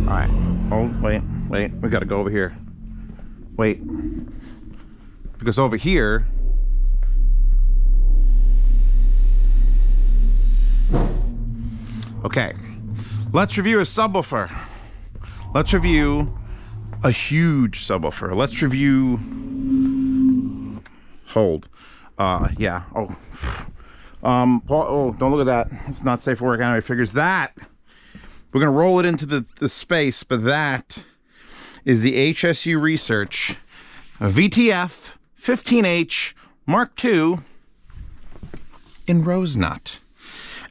right. Oh, wait. We gotta go over here. Wait. Because over here... Okay. Let's review a subwoofer. Let's review a huge subwoofer. Let's review... Hold. Yeah. Oh. Oh, don't look at that. It's not safe for work anyway. Figures that. We're going to roll it into the space, but that is the HSU Research VTF-15H Mark II in rose nut.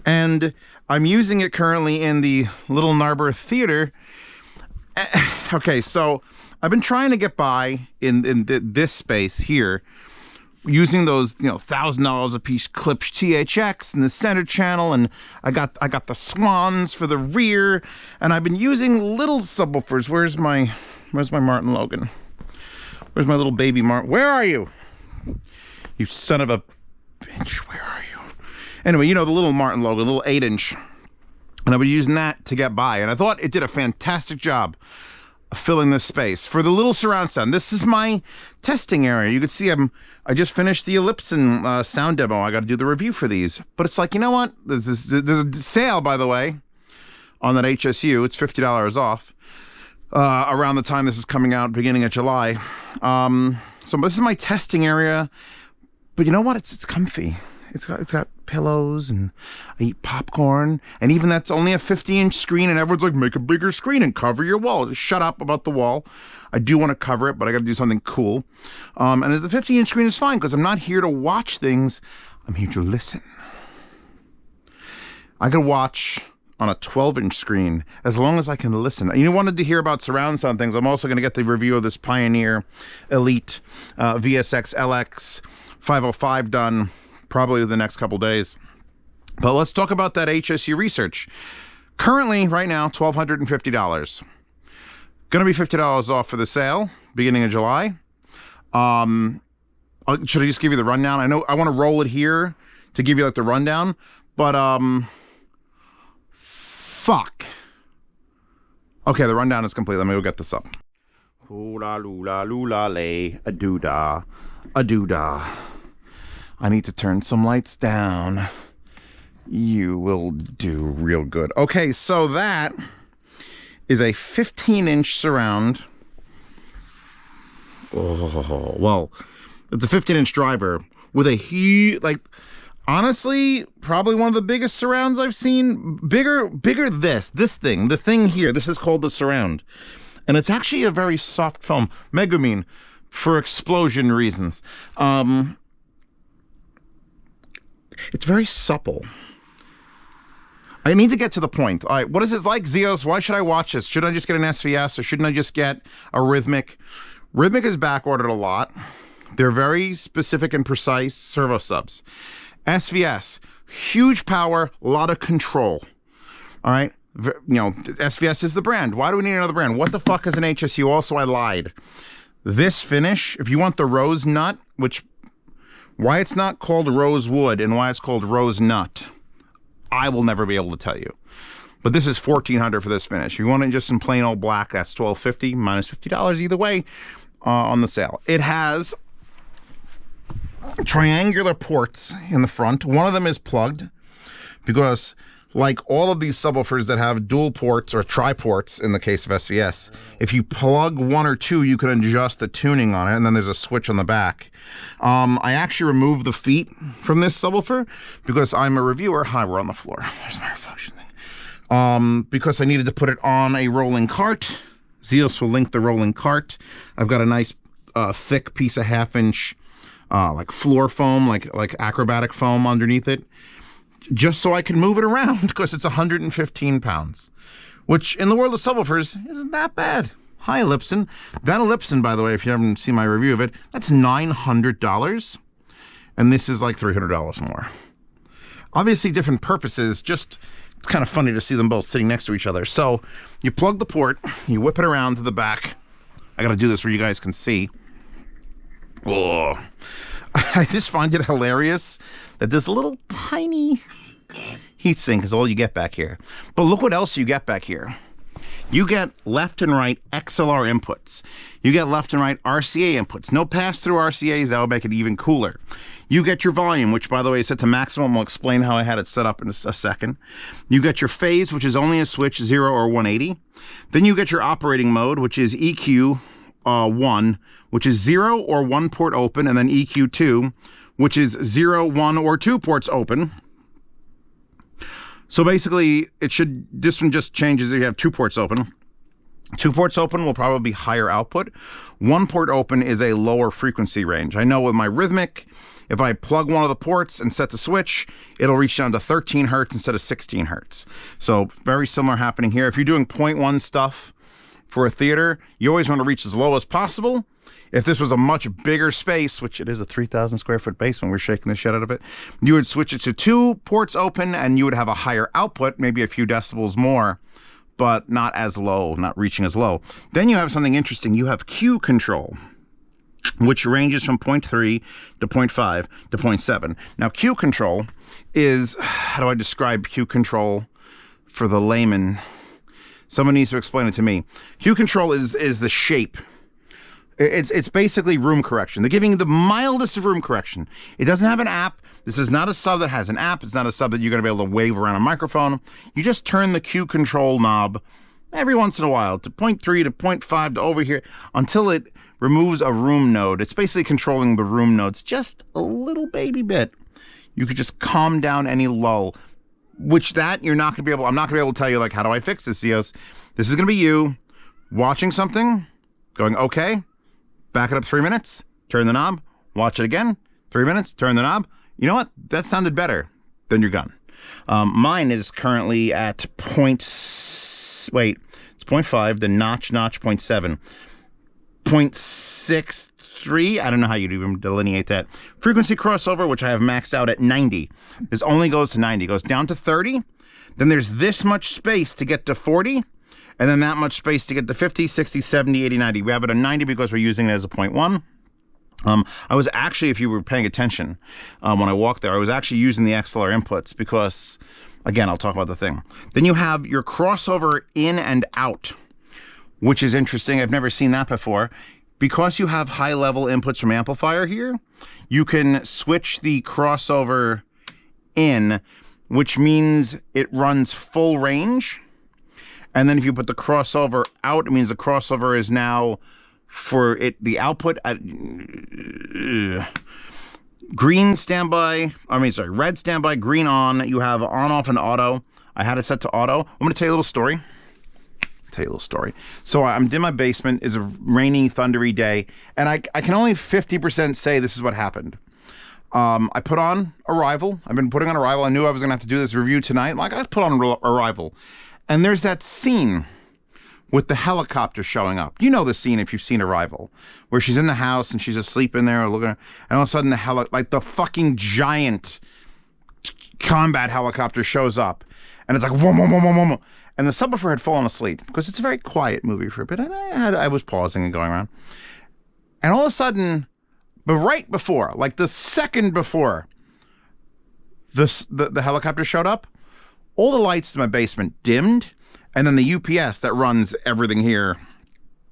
And I'm using it currently in the Little Narber Theater. Okay, so I've been trying to get by in this space here using those, you know, $1,000 a piece clips THX in the center channel, and I got the swans for the rear, and I've been using little subwoofers. Where's my Martin Logan? Where's my little baby Martin? Where are you? You son of a bitch, where are you? Anyway, you know, the little Martin Logan, little 8-inch. And I've been using that to get by, and I thought it did a fantastic job filling this space for the little surround sound. This is my testing area. You can see I just finished the Ellipson sound demo. I got to do the review for these, but it's like, you know what? There's a sale, by the way, on that HSU. It's $50 off around the time this is coming out, beginning of July. So this is my testing area, but you know what? It's comfy. It's got pillows, and I eat popcorn, and even that's only a 50-inch screen, and everyone's like, make a bigger screen and cover your wall. Just shut up about the wall. I do want to cover it, but I got to do something cool. And the 50-inch screen is fine because I'm not here to watch things. I'm here to listen. I can watch on a 12-inch screen as long as I can listen. You wanted to hear about surround sound things. I'm also going to get the review of this Pioneer Elite VSX LX 505 done probably the next couple days. But let's talk about that HSU Research. Currently, right now, $1,250. Gonna be $50 off for the sale, beginning of July. Should I just give you the rundown? I know I want to roll it here to give you like the rundown, but fuck. Okay, the rundown is complete. Let me go get this up. Hula lula lula lay, a doodah, a doodah. I need to turn some lights down. You will do real good. Okay, so that is a 15-inch surround. Oh, well, it's a 15-inch driver with a huge, like, honestly, probably one of the biggest surrounds I've seen. Bigger this thing, the thing here. This is called the surround. And it's actually a very soft foam. Megumin, for explosion reasons. It's very supple. I need to get to the point. All right, what is it like, Zeos? Why should I watch this? Should I just get an SVS or shouldn't I just get a Rhythmic? Rhythmic is back-ordered a lot. They're very specific and precise servo subs. SVS, huge power, a lot of control. All right, you know, SVS is the brand. Why do we need another brand? What the fuck is an HSU? Also, I lied. This finish, if you want the rose nut, which... Why it's not called rosewood and why it's called rose nut, I will never be able to tell you. But this is $1,400 for this finish. If you want it just in plain old black, that's $1,250 minus $50 either way on the sale. It has triangular ports in the front. One of them is plugged because, like all of these subwoofers that have dual ports or tri-ports in the case of SVS, if you plug one or two, you can adjust the tuning on it, and then there's a switch on the back. I actually removed the feet from this subwoofer because I'm a reviewer. Hi, we're on the floor. There's my reflection thing. Because I needed to put it on a rolling cart. Zeos will link the rolling cart. I've got a nice thick piece of 1/2-inch like floor foam, like acrobatic foam underneath it, just so I can move it around because it's 115 pounds, which in the world of subwoofers isn't that bad. Hi, Ellipson. That Ellipson, by the way, if you haven't seen my review of it, that's $900, and this is like $300 more. Obviously, different purposes, just it's kind of funny to see them both sitting next to each other. So you plug the port, you whip it around to the back. I got to do this where you guys can see. Oh, I just find it hilarious that this little tiny heatsink is all you get back here. But look what else you get back here. You get left and right XLR inputs. You get left and right RCA inputs. No pass-through RCAs, that would make it even cooler. You get your volume, which by the way is set to maximum. I'll explain how I had it set up in a second. You get your phase, which is only a switch 0 or 180. Then you get your operating mode, which is EQ 1, which is 0 or 1 port open, and then EQ 2, which is 0, 1, or 2 ports open. So basically, this one just changes if you have 2 ports open. 2 ports open will probably be higher output. 1 port open is a lower frequency range. I know with my rhythmic, if I plug one of the ports and set the switch, it'll reach down to 13 hertz instead of 16 hertz. So very similar happening here. If you're doing 0.1 stuff for a theater, you always want to reach as low as possible. If this was a much bigger space, which it is a 3,000 square foot basement, we're shaking the shit out of it, you would switch it to 2 ports open and you would have a higher output, maybe a few decibels more, but not as low, not reaching as low. Then you have something interesting. You have Q control, which ranges from 0.3 to 0.5 to 0.7. Now, Q control is, how do I describe Q control for the layman? Someone needs to explain it to me. Q control is the shape. It's basically room correction. They're giving you the mildest of room correction. It doesn't have an app. This is not a sub that has an app. It's not a sub that you're going to be able to wave around a microphone. You just turn the Q control knob every once in a while to 0.3 to 0.5 to over here until it removes a room node. It's basically controlling the room nodes just a little baby bit. You could just calm down any lull, which that you're not going to be able, I'm not going to be able to tell you, like, how do I fix this, Zeos? This is going to be you watching something, going, okay, back it up 3 minutes, turn the knob, watch it again, 3 minutes, turn the knob. You know what? That sounded better. Then you're gone. Mine is currently at it's 0.5, then notch 0.7. 0.63, I don't know how you'd even delineate that. Frequency crossover, which I have maxed out at 90. This only goes to 90. It goes down to 30. Then there's this much space to get to 40. And then that much space to get to 50, 60, 70, 80, 90. We have it at 90 because we're using it as a 0.1. I was actually, if you were paying attention when I walked there, I was actually using the XLR inputs because, again, I'll talk about the thing. Then you have your crossover in and out, which is interesting. I've never seen that before. Because you have high-level inputs from amplifier here, you can switch the crossover in, which means it runs full range. And then if you put the crossover out, it means the crossover is now for it, the output at green standby, red standby, green on. You have on, off, and auto. I had it set to auto. I'm going to tell you a little story. So I'm in my basement. It's a rainy, thundery day, and I can only 50% say this is what happened. I put on Arrival. I've been putting on Arrival. I knew I was going to have to do this review tonight. Like, I put on Arrival. And there's that scene with the helicopter showing up. You know the scene if you've seen Arrival, where she's in the house and she's asleep in there, looking, and all of a sudden like the fucking giant combat helicopter shows up, and it's like whoa, whoa, whoa, whoa, whoa. And the subwoofer had fallen asleep because it's a very quiet movie for a bit, and I was pausing and going around, and all of a sudden, but right before, like the second before, the helicopter showed up. All the lights in my basement dimmed, and then the UPS that runs everything here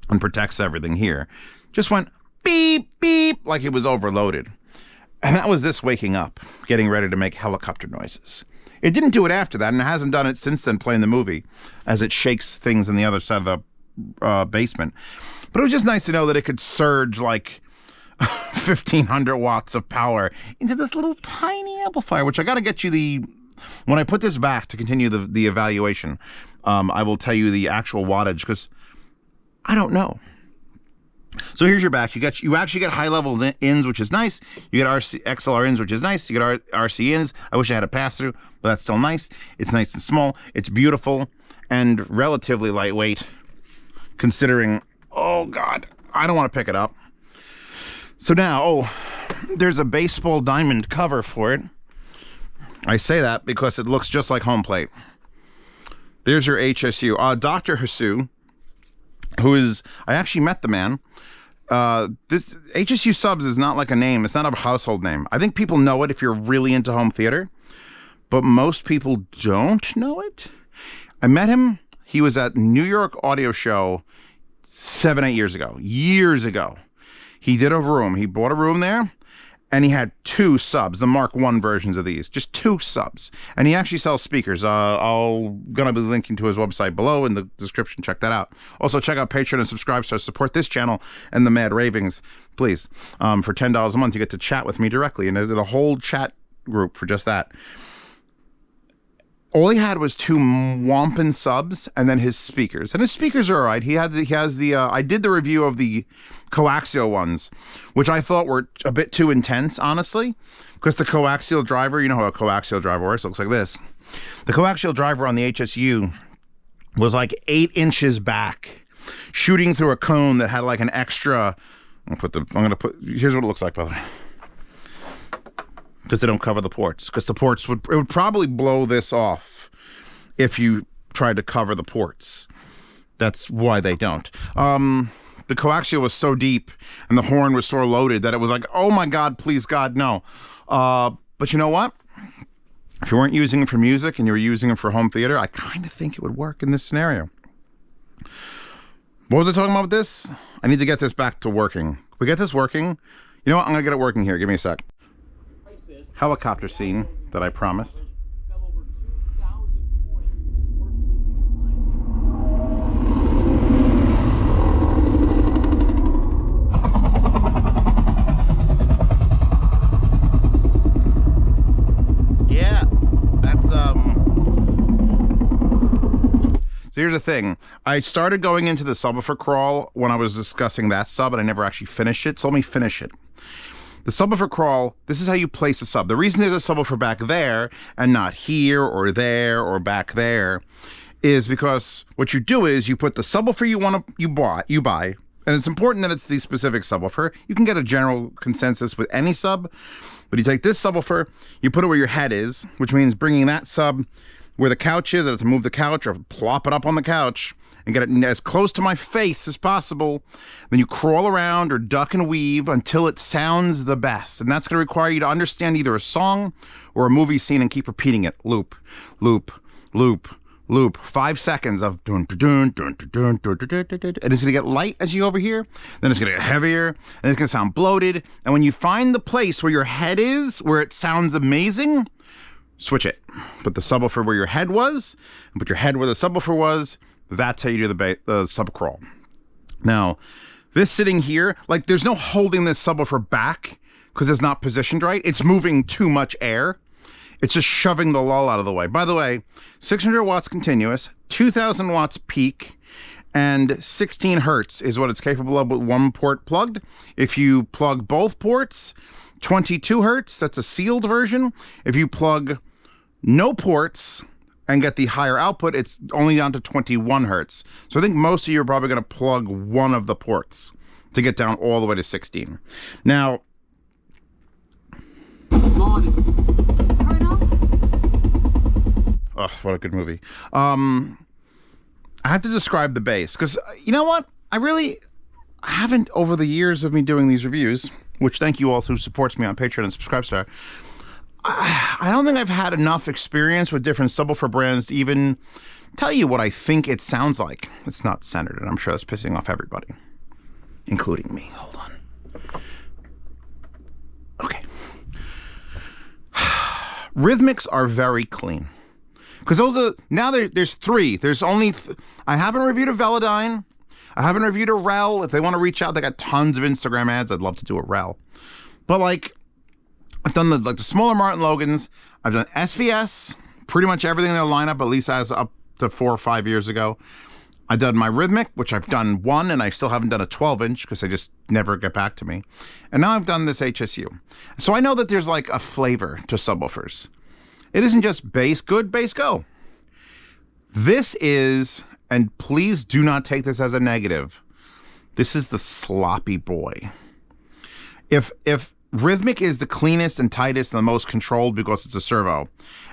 and protects everything here just went beep, beep, like it was overloaded. And that was this waking up, getting ready to make helicopter noises. It didn't do it after that, and it hasn't done it since then playing the movie, as it shakes things on the other side of the basement. But it was just nice to know that it could surge like 1,500 watts of power into this little tiny amplifier, which I got to get you when I put this back to continue the evaluation, I will tell you the actual wattage because I don't know. So here's your back. You actually get high levels ins, which is nice. You get XLR ins, which is nice. You get RC ins. I wish I had a pass through, but that's still nice. It's nice and small. It's beautiful and relatively lightweight, considering. Oh God, I don't want to pick it up. So now, there's a baseball diamond cover for it. I say that because it looks just like home plate. There's your HSU. Dr. HSU, who is, I actually met the man. This HSU Subs is not like a name. It's not a household name. I think people know it if you're really into home theater, but most people don't know it. I met him. he was at New York Audio Show 7, 8 years ago. Years ago. He did a room. He bought a room there, and he had 2 subs, the Mark I versions of these. Just 2 subs. And he actually sells speakers. I'm going to be linking to his website below in the description. Check that out. Also, check out Patreon and subscribe to support this channel and the Mad Ravings, please. For $10 a month, you get to chat with me directly. And I did a whole chat group for just that. All he had was 2 wampin subs and then his speakers. And his speakers are all right. He has the I did the review of the coaxial ones, which I thought were a bit too intense, honestly, because the coaxial driver, you know how a coaxial driver works, it looks like this. The coaxial driver on the HSU was like 8 inches back, shooting through a cone that had like an extra, here's what it looks like, by the way. Because they don't cover the ports. Because the ports it would probably blow this off if you tried to cover the ports. That's why they don't. The coaxial was so deep and the horn was so loaded that it was like, oh my God, please God, no. But you know what? If you weren't using it for music and you were using it for home theater, I kind of think it would work in this scenario. What was I talking about with this? I need to get this back to working. Can we get this working? You know what? I'm going to get it working here. Give me a sec. Helicopter scene that I promised. Yeah, that's So here's the thing. I started going into the subwoofer crawl when I was discussing that sub, and I never actually finished it, so let me finish it. The subwoofer crawl, this is how you place a sub. The reason there's a subwoofer back there and not here or there or back there is because what you do is you put the subwoofer you buy, and it's important that it's the specific subwoofer. You can get a general consensus with any sub, but you take this subwoofer, you put it where your head is, which means bringing that sub where the couch is. I have to move the couch or plop it up on the couch and get it as close to my face as possible. Then you crawl around or duck and weave until it sounds the best. And that's going to require you to understand either a song or a movie scene and keep repeating it. Loop, loop, loop, loop. 5 seconds of dun dun dun dun dun dun dun dun dun. And it's going to get light as you over here. Then it's going to get heavier. And it's going to sound bloated. And when you find the place where your head is, where it sounds amazing, switch it. Put the subwoofer where your head was, and put your head where the subwoofer was. That's how you do the sub crawl. Now, this sitting here, like there's no holding this subwoofer back because it's not positioned right. It's moving too much air. It's just shoving the lull out of the way. By the way, 600 watts continuous, 2000 watts peak, and 16 hertz is what it's capable of with 1 port plugged. If you plug both ports, 22 hertz, that's a sealed version. If you plug no ports and get the higher output, it's only down to 21 hertz. So I think most of you are probably going to plug one of the ports to get down all the way to 16. Now, oh, what a good movie. I have to describe the bass because you know what? I haven't, over the years of me doing these reviews, which thank you all who supports me on Patreon and Subscribestar, I don't think I've had enough experience with different subwoofer brands to even tell you what I think it sounds like. It's not centered, and I'm sure that's pissing off everybody, including me. Hold on. Okay. Rhythmics are very clean. Because those are, now there's 3. There's only, I haven't reviewed a Velodyne. I haven't reviewed a Rel. If they want to reach out, they got tons of Instagram ads. I'd love to do a Rel. But like, I've done the smaller Martin Logans. I've done SVS, pretty much everything in their lineup, at least as up to 4 or 5 years ago. I've done my Rhythmic, which I've done 1, and I still haven't done a 12-inch because they just never get back to me. And now I've done this HSU. So I know that there's like a flavor to subwoofers. It isn't just bass good, bass go. This is, and please do not take this as a negative, this is the sloppy boy. If Rhythmic is the cleanest and tightest and the most controlled because it's a servo,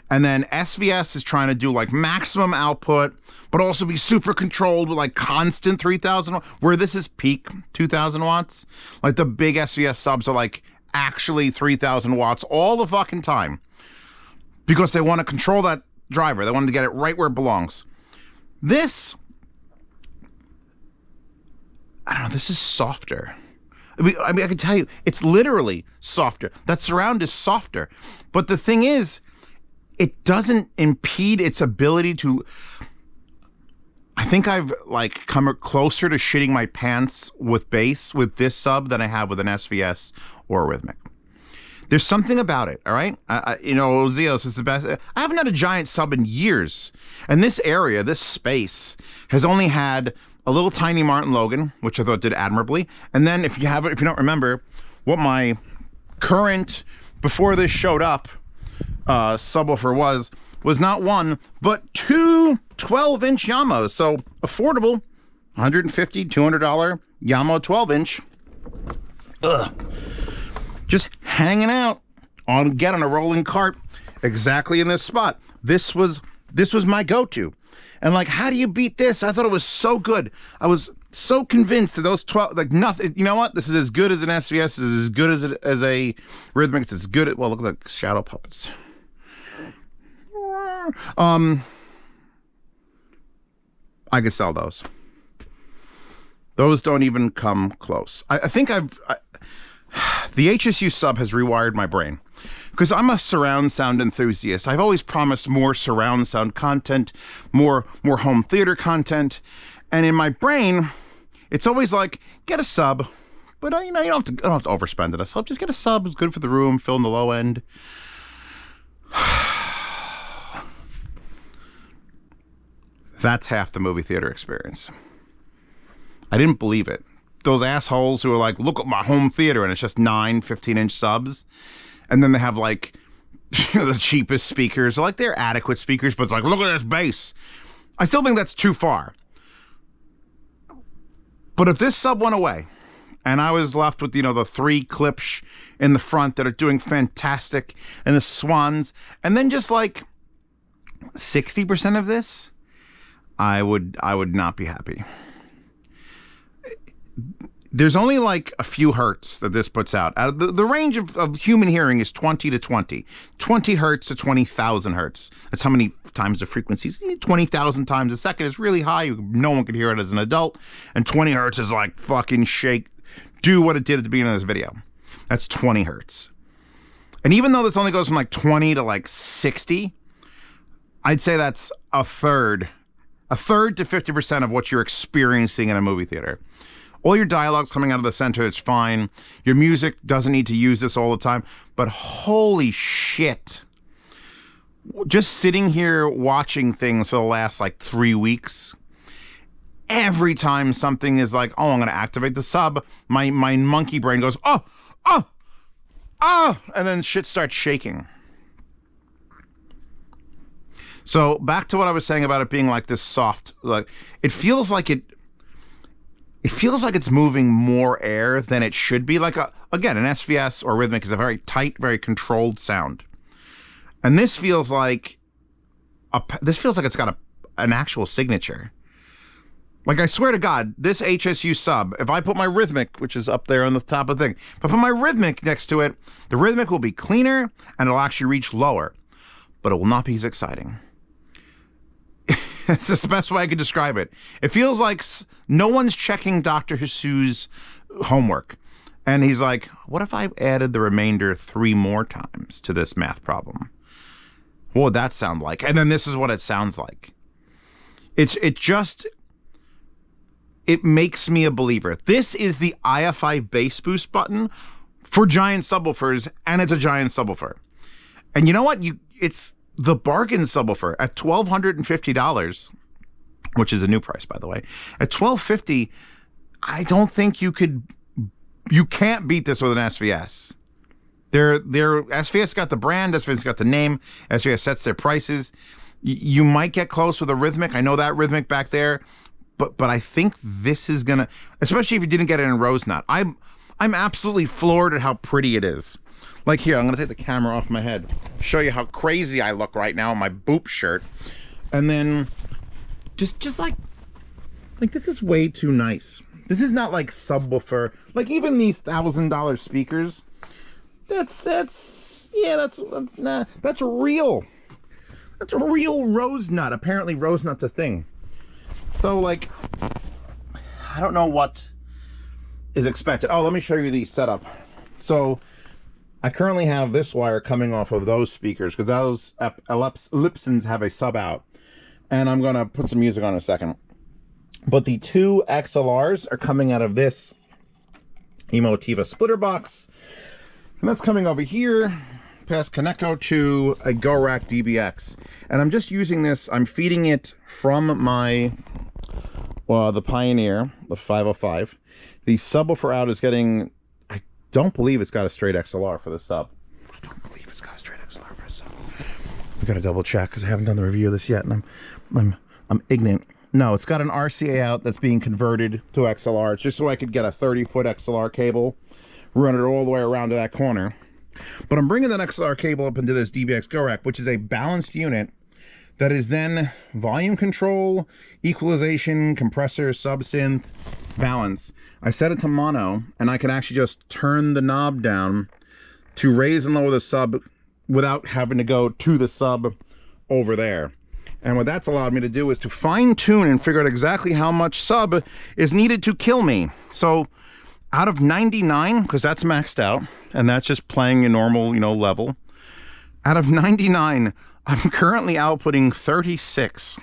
and then SVS is trying to do like maximum output, but also be super controlled with like constant 3000, where this is peak 2000 watts. Like the big SVS subs are like actually 3000 watts all the fucking time because they want to control that driver. They want to get it right where it belongs. This, I don't know, this is softer. I mean, I can tell you, it's literally softer. That surround is softer. But the thing is, it doesn't impede its ability to... I think I've like come closer to shitting my pants with bass with this sub than I have with an SVS or a Rhythmic. There's something about it, all right? You know, Zeos is the best. I haven't had a giant sub in years. And this area, this space, has only had a little tiny Martin Logan, which I thought did admirably. And then if you don't remember, what my current, before this showed up, subwoofer was not one, but two 12-inch Yamahas. So affordable, $150, $200 Yamaha 12-inch. Ugh. Just hanging out on a rolling cart exactly in this spot. This was my go-to. And like, how do you beat this? I thought it was so good. I was so convinced that those 12, like nothing, you know what? This is as good as an SVS, this is as good as a Rhythmic, it's as good at, well, look at the shadow puppets. I could sell those. Those don't even come close. I think the HSU sub has rewired my brain because I'm a surround sound enthusiast. I've always promised more surround sound content, more home theater content, and in my brain, it's always like, get a sub, but you know, you don't have to overspend it. A sub, just get a sub. It's good for the room, fill in the low end. That's half the movie theater experience. I didn't believe it. Those assholes who are like, look at my home theater, and it's just 9 15-inch subs. And then they have like the cheapest speakers. Like, they're adequate speakers, but it's like, look at this bass. I still think that's too far. But if this sub went away and I was left with, you know, the 3 clips in the front that are doing fantastic and the swans, and then just like 60% of this, I would not be happy. There's only like a few hertz that this puts out. The range of human hearing is 20 to 20. 20 hertz to 20,000 hertz. That's how many times the frequencies. 20,000 times a second is really high. No one could hear it as an adult. And 20 hertz is like fucking shake. Do what it did at the beginning of this video. That's 20 hertz. And even though this only goes from like 20 to like 60, I'd say that's a third to 50% of what you're experiencing in a movie theater. All your dialogue's coming out of the center, it's fine. Your music doesn't need to use this all the time, but holy shit. Just sitting here watching things for the last like 3 weeks, every time something is like, oh, I'm gonna activate the sub, my monkey brain goes, oh, and then shit starts shaking. So back to what I was saying about it being like this soft, like it feels like it's moving more air than it should be. Like again, an SVS or Rhythmic is a very tight, very controlled sound, and this feels like it's got an actual signature. Like, I swear to God, this HSU sub, if I put my Rhythmic, which is up there on the top of the thing, if I put my Rhythmic next to it, the Rhythmic will be cleaner and it'll actually reach lower, but it will not be as exciting. It's the best way I could describe it. It feels like no one's checking Dr. Hsu's homework. And he's like, what if I added the remainder 3 more times to this math problem? What would that sound like? And then this is what it sounds like. It makes me a believer. This is the IFI bass boost button for giant subwoofers, and it's a giant subwoofer. And you know what? It's the bargain subwoofer at $1,250, which is a new price, by the way. At $1,250, I don't think you can't beat this with an SVS. SVS got the brand, SVS got the name, SVS sets their prices. You might get close with a Rhythmic. I know that Rhythmic back there, but I think this is gonna, especially if you didn't get it in rose knot. I'm absolutely floored at how pretty it is. Like here, I'm gonna take the camera off my head, show you how crazy I look right now in my boop shirt, and then just like this is way too nice. This is not like subwoofer. Like even these $1,000 speakers, that's real. That's a real rose nut. Apparently rose nut's a thing. So, like, I don't know what is expected. Oh, let me show you the setup. So, I currently have this wire coming off of those speakers because those Ellipsons have a sub out. And I'm going to put some music on in a second. But the two XLRs are coming out of this Emotiva splitter box. And that's coming over here past Connecto to a GoRack DBX. And I'm just using this, I'm feeding it from my, the Pioneer, the 505. The subwoofer out is getting, I don't believe it's got a straight XLR for the sub. I don't believe it's got a straight XLR for the sub. I've got to double check because I haven't done the review of this yet and I'm ignorant. No, it's got an RCA out that's being converted to XLR. It's just so I could get a 30-foot XLR cable, run it all the way around to that corner. But I'm bringing that XLR cable up into this DBX GoRack, which is a balanced unit that is then volume control, equalization, compressor, subsynth, balance. I set it to mono, and I can actually just turn the knob down to raise and lower the sub without having to go to the sub over there. And what that's allowed me to do is to fine tune and figure out exactly how much sub is needed to kill me. So out of 99, because that's maxed out, and that's just playing a normal, level. Out of 99, I'm currently outputting 36.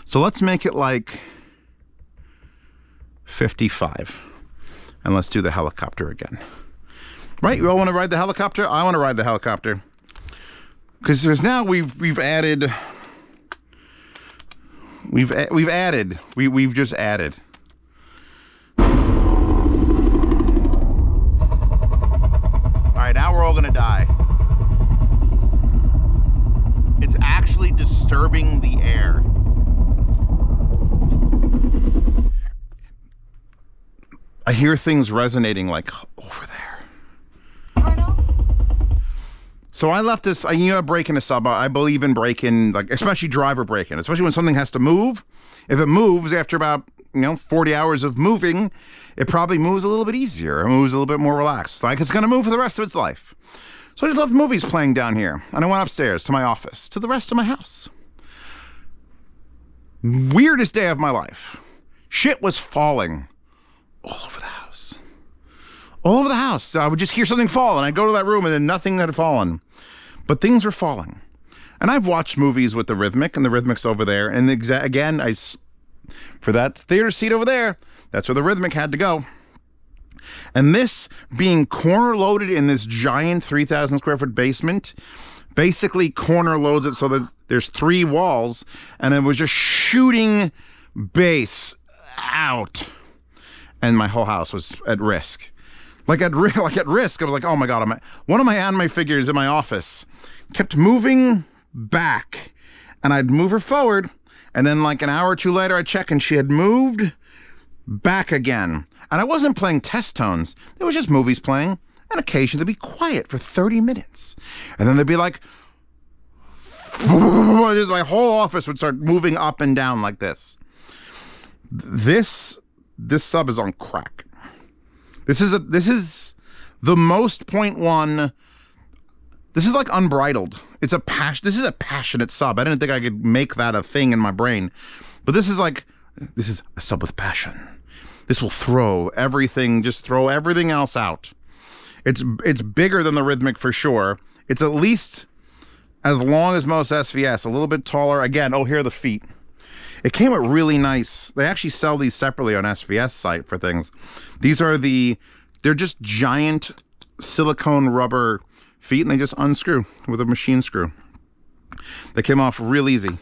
So let's make it like 55. And let's do the helicopter again. Right? You all want to ride the helicopter? I want to ride the helicopter. Because there's now we've just added. Alright, now we're all gonna die. It's actually disturbing the air. I hear things resonating like over there. So I left this, breaking a sub. I believe in breaking, like, especially driver breaking, especially when something has to move. If it moves after about, 40 hours of moving, it probably moves a little bit easier. It moves a little bit more relaxed. Like it's going to move for the rest of its life. So I just left movies playing down here. And I went upstairs to my office, to the rest of my house. Weirdest day of my life. Shit was falling all over the house. All over the house. I would just hear something fall, and I'd go to that room, and then nothing had fallen. But things were falling. And I've watched movies with the Rhythmic, and the Rhythmic's over there. And again, for that theater seat over there, that's where the Rhythmic had to go. And this being corner loaded in this giant 3,000 square foot basement, basically corner loads it so that there's 3 walls, and it was just shooting bass out. And my whole house was at risk. Like at risk, I was like, oh my God, one of my anime figures in my office kept moving back, and I'd move her forward, and then like an hour or two later, I'd check, and she had moved back again. And I wasn't playing test tones. There was just movies playing, and occasionally they'd be quiet for 30 minutes. And then they'd be like, my whole office would start moving up and down like this. This sub is on crack. This is the most 0.1. This is like unbridled. This is a passionate sub. I didn't think I could make that a thing in my brain. But this is a sub with passion. This will throw everything else out. It's bigger than the Rhythmic for sure. It's at least as long as most SVS, a little bit taller. Again, here are the feet. It came out really nice. They actually sell these separately on SVS site for things. They're just giant silicone rubber feet, and they just unscrew with a machine screw. They came off real easy.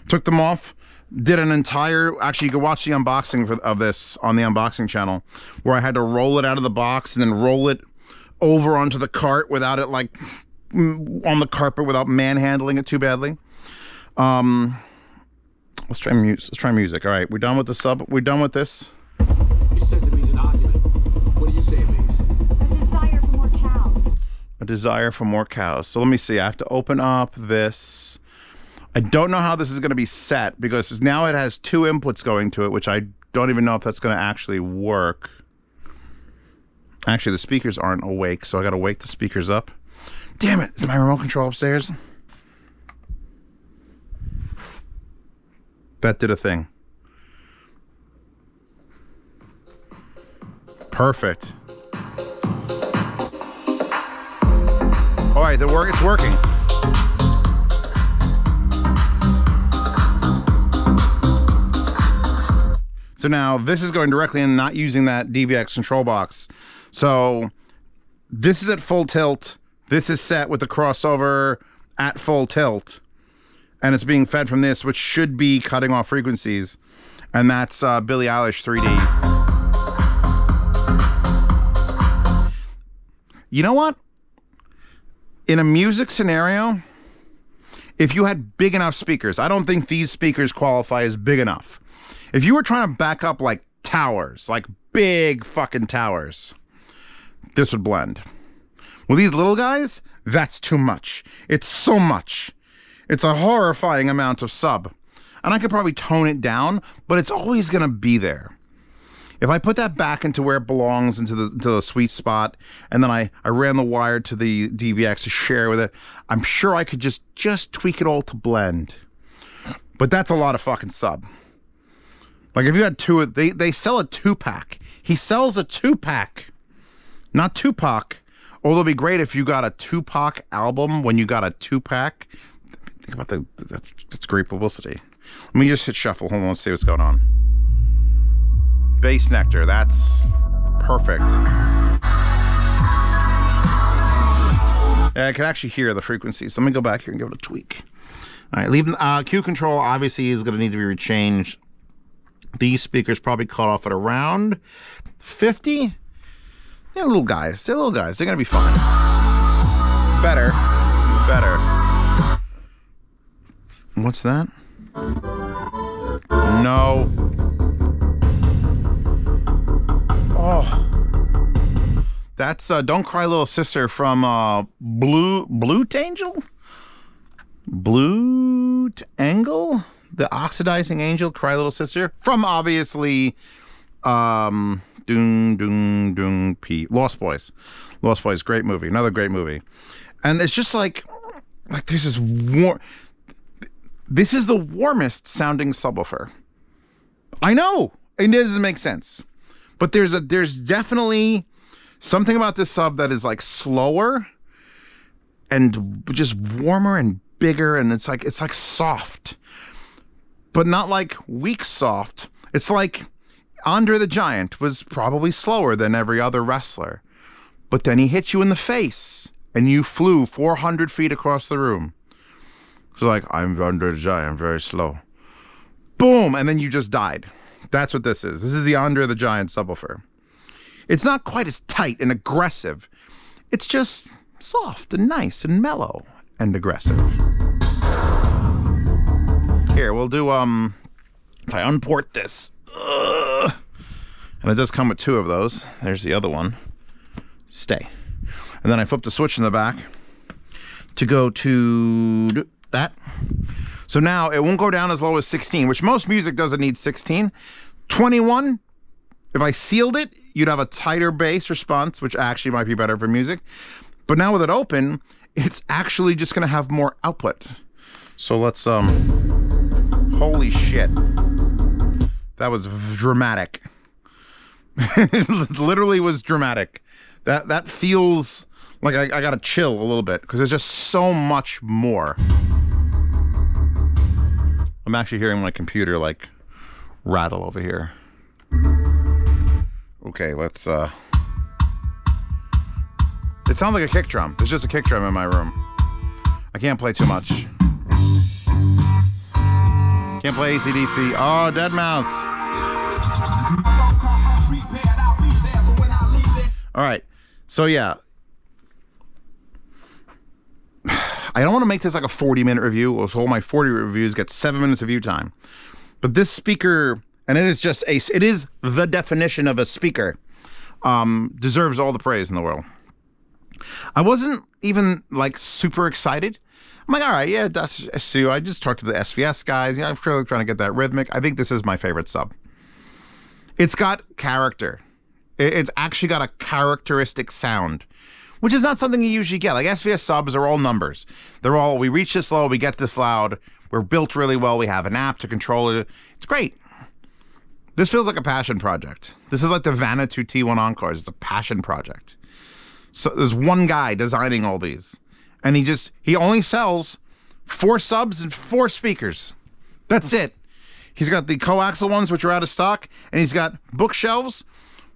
Took them off, did an entire, actually you can watch the unboxing of this on the unboxing channel, where I had to roll it out of the box and then roll it over onto the cart without it like on the carpet without manhandling it too badly. Let's try music. All right, we're done with the sub. We're done with this. He says it means an argument. What do you say it means? A desire for more cows. A desire for more cows. So let me see. I have to open up this. I don't know how this is going to be set because now it has 2 inputs going to it, which I don't even know if that's going to actually work. Actually, the speakers aren't awake, so I got to wake the speakers up. Damn it! Is my remote control upstairs? That did a thing. Perfect. All right, it's working. So now this is going directly in, not using that DVX control box. So this is at full tilt. This is set with the crossover at full tilt. And it's being fed from this, which should be cutting off frequencies. And that's Billie Eilish 3D. You know what? In a music scenario, if you had big enough speakers, I don't think these speakers qualify as big enough. If you were trying to back up like towers, like big fucking towers, this would blend. With these little guys, that's too much. It's so much. It's a horrifying amount of sub. And I could probably tone it down, but it's always gonna be there. If I put that back into where it belongs, into the sweet spot, and then I ran the wire to the DVX to share with it, I'm sure I could just tweak it all to blend. But that's a lot of fucking sub. Like if you had two, they sell a 2-pack. He sells a 2-pack, not Tupac. Although it'd be great if you got a Tupac album when you got a 2-pack. Think about that's great publicity. Let me just hit shuffle. Hold on, let's see what's going on. Bass Nectar, that's perfect. Yeah, I can actually hear the frequencies. Let me go back here and give it a tweak. All right, leave Q control obviously is going to need to be rechanged. These speakers probably cut off at around 50. They're little guys. They're little guys. They're going to be fine. Better. What's that? No. Oh. That's Don't Cry Little Sister from Blue Angel? Blue Angle? The Oxidizing Angel, Cry Little Sister, from obviously Lost Boys. Lost Boys, great movie, another great movie. And it's just like there's this warm. This is the warmest sounding subwoofer. I know it doesn't make sense, but there's definitely something about this sub that is like slower and just warmer and bigger, and it's like soft. But not like weak soft. It's like Andre the Giant was probably slower than every other wrestler. But then he hit you in the face and you flew 400 feet across the room. It's like, I'm Andre the Giant, I'm very slow. Boom, and then you just died. That's what this is. This is the Andre the Giant subwoofer. It's not quite as tight and aggressive. It's just soft and nice and mellow and aggressive. Here, we'll do, if I unport this, and it does come with 2 of those. There's the other one. Stay. And then I flip the switch in the back to go to that. So now it won't go down as low as 16, which most music doesn't need 16. 21, if I sealed it, you'd have a tighter bass response, which actually might be better for music. But now with it open, it's actually just gonna have more output. So let's, holy shit. That was dramatic. It literally was dramatic. That feels like I got to chill a little bit because there's just so much more. I'm actually hearing my computer like rattle over here. Okay, let's it sounds like a kick drum. There's just a kick drum in my room. I can't play too much. Can't play AC/DC. Oh, Dead Mouse. All right. So yeah. I don't want to make this like a 40-minute review. So all my 40 reviews get 7 minutes of view time. But this speaker, and it is the definition of a speaker, deserves all the praise in the world. I wasn't even like super excited. I'm like, all right, yeah, that's HSU. I just talked to the SVS guys. Yeah, I'm really trying to get that rhythmic. I think this is my favorite sub. It's got character. It's actually got a characteristic sound, which is not something you usually get. Like SVS subs are all numbers. They're all, we reach this low, we get this loud, we're built really well, we have an app to control it. It's great. This feels like a passion project. This is like the VANA 2 T1 Encores. It's a passion project. So there's one guy designing all these, and he only sells 4 subs and 4 speakers. That's it. He's got the coaxial ones, which are out of stock, and he's got bookshelves,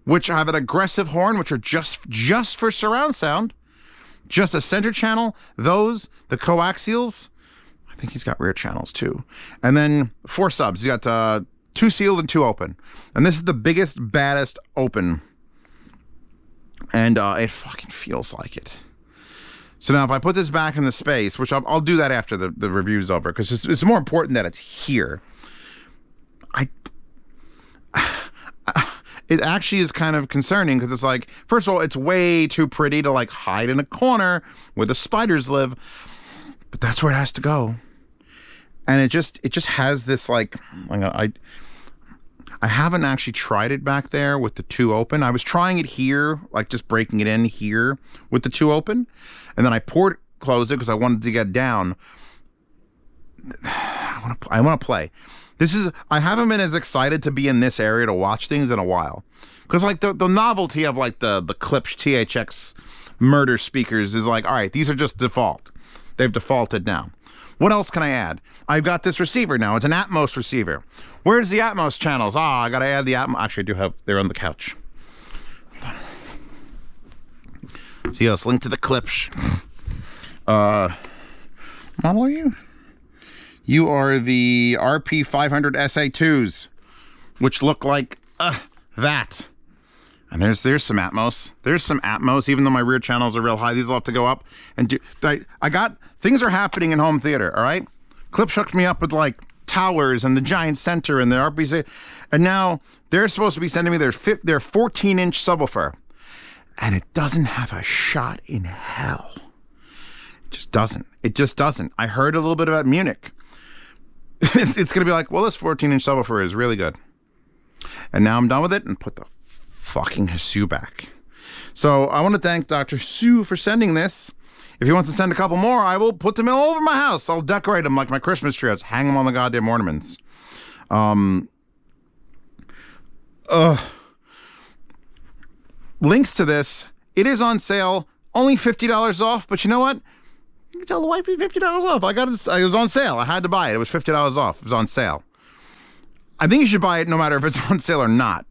which have an aggressive horn, which are just for surround sound. Just a center channel, those, the coaxials. I think he's got rear channels too. And then 4 subs. He's got 2 sealed and 2 open. And this is the biggest, baddest open. And it fucking feels like it. So now if I put this back in the space, which I'll do that after the review's over, because it's more important that it's here. It actually is kind of concerning, because it's like, first of all, it's way too pretty to like hide in a corner where the spiders live, but that's where it has to go. And it just has this like, I haven't actually tried it back there with the 2 open. I was trying it here, like just breaking it in here with the 2 open, and then I closed it because I wanted to get down. I want to play. I haven't been as excited to be in this area to watch things in a while. Because like the novelty of like the Klipsch THX murder speakers is like, all right, these are just default. They've defaulted now. What else can I add? I've got this receiver now. It's an Atmos receiver. Where's the Atmos channels? I got to add the Atmos. Actually, I do have, they're on the couch. See, let's link to the Klipsch. Model are you? You are the RP500 SA2s, which look like that. And there's some Atmos. There's some Atmos, even though my rear channels are real high. These will have to go up. And things are happening in home theater, all right? Klipsch hooked me up with like towers and the giant center and the RPC. And now they're supposed to be sending me their 14-inch subwoofer. And it doesn't have a shot in hell. It just doesn't. It just doesn't. I heard a little bit about Munich. It's going to be like, well, this 14-inch subwoofer is really good. And now I'm done with it and put the fucking HSU back. So I want to thank Dr. Sue for sending this. If he wants to send a couple more, I will put them all over my house. I'll decorate them like my Christmas tree. I'll hang them on the goddamn ornaments. Links to this. It is on sale. Only $50 off. But you know what? You can tell the wifey $50 off. It was on sale. I had to buy it. It was $50 off. It was on sale. I think you should buy it no matter if it's on sale or not.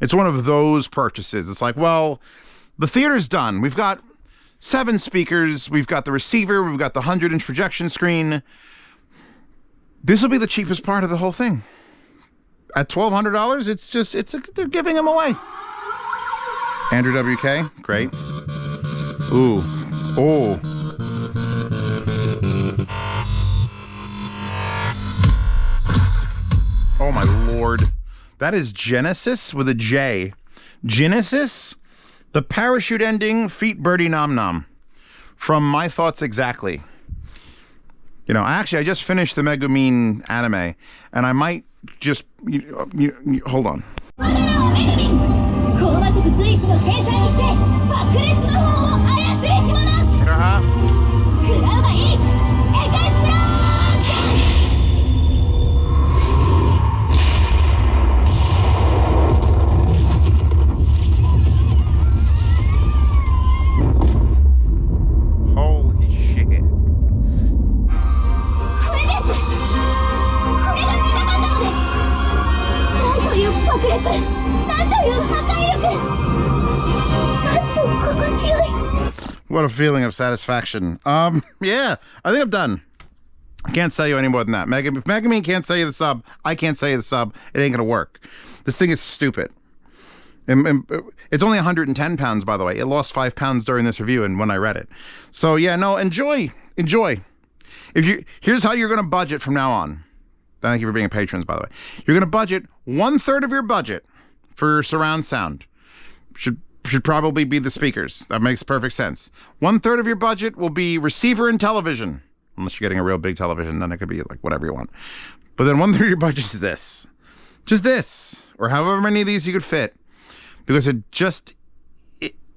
It's one of those purchases. It's like, well, the theater's done. We've got 7 speakers. We've got the receiver. We've got the 100-inch projection screen. This will be the cheapest part of the whole thing. At $1,200, they're giving them away. Andrew WK, great. Ooh, oh. Oh my Lord. That is Genesis with a J. Genesis, the parachute ending feet birdie nom nom. From My Thoughts Exactly. You know, I just finished the Megumin anime, and I might just, hold on. What a feeling of satisfaction. Yeah, I think I'm done. I can't sell you any more than that. If Megumin can't sell you the sub, I can't sell you the sub. It ain't gonna work. This thing is stupid. It's only 110 pounds, by the way. It lost 5 pounds during this review and when I read it. So yeah, no, enjoy. Here's how you're gonna budget from now on. Thank you for being patrons, by the way. You're gonna budget 1/3 of your budget for surround sound. Should probably be the speakers. That makes perfect sense. 1/3 of your budget will be receiver and television. Unless you're getting a real big television, then it could be like whatever you want. But then 1/3 of your budget is this. Just this. Or however many of these you could fit. Because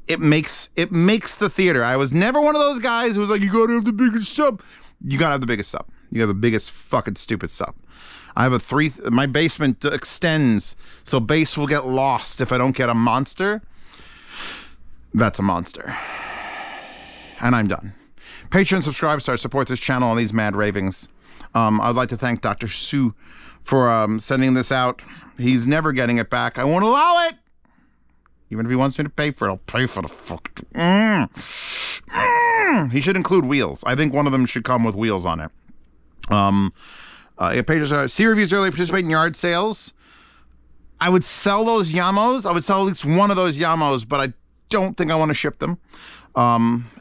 it makes the theater. I was never one of those guys who was like, you gotta have the biggest sub. You gotta have the biggest sub. You have the biggest fucking stupid sub. I have my basement extends, so base will get lost if I don't get a monster. That's a monster. And I'm done. Patreon, subscribe, start support this channel on these mad ravings. I'd like to thank Dr. Sue for sending this out. He's never getting it back. I won't allow it. Even if he wants me to pay for it, I'll pay for the fuck. He should include wheels. I think one of them should come with wheels on it. Pages are see reviews early, participate in yard sales. I would sell those Yamos. I would sell at least one of those Yamos, but I don't think I want to ship them.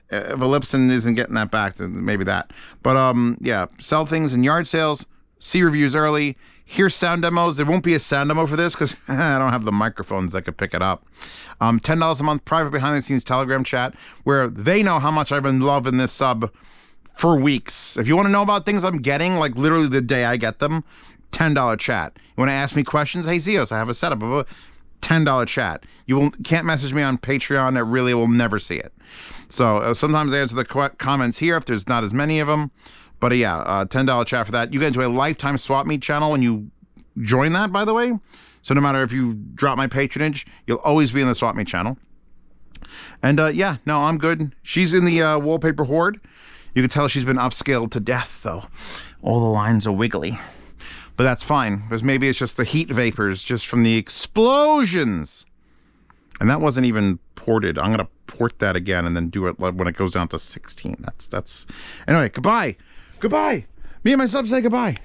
If Ellipson isn't getting that back, then maybe that. But yeah, sell things in yard sales, see reviews early, hear sound demos. There won't be a sound demo for this because I don't have the microphones that could pick it up. $10 a month, private behind the scenes Telegram chat where they know how much I've been loving this sub for weeks. If you want to know about things I'm getting, like literally the day I get them, $10 chat. You want to ask me questions? Hey, Zeos, I have a setup of a $10 chat. You can't message me on Patreon. I really will never see it. So sometimes I answer the comments here if there's not as many of them. But yeah, $10 chat for that. You get into a lifetime swap meet channel when you join that, by the way. So no matter if you drop my patronage, you'll always be in the swap meet channel. And yeah, no, I'm good. She's in the wallpaper horde. You can tell she's been upscaled to death, though. All the lines are wiggly. But that's fine, because maybe it's just the heat vapors just from the explosions. And that wasn't even ported. I'm going to port that again and then do it when it goes down to 16. That's... Anyway, goodbye. Goodbye. Me and my sub say goodbye.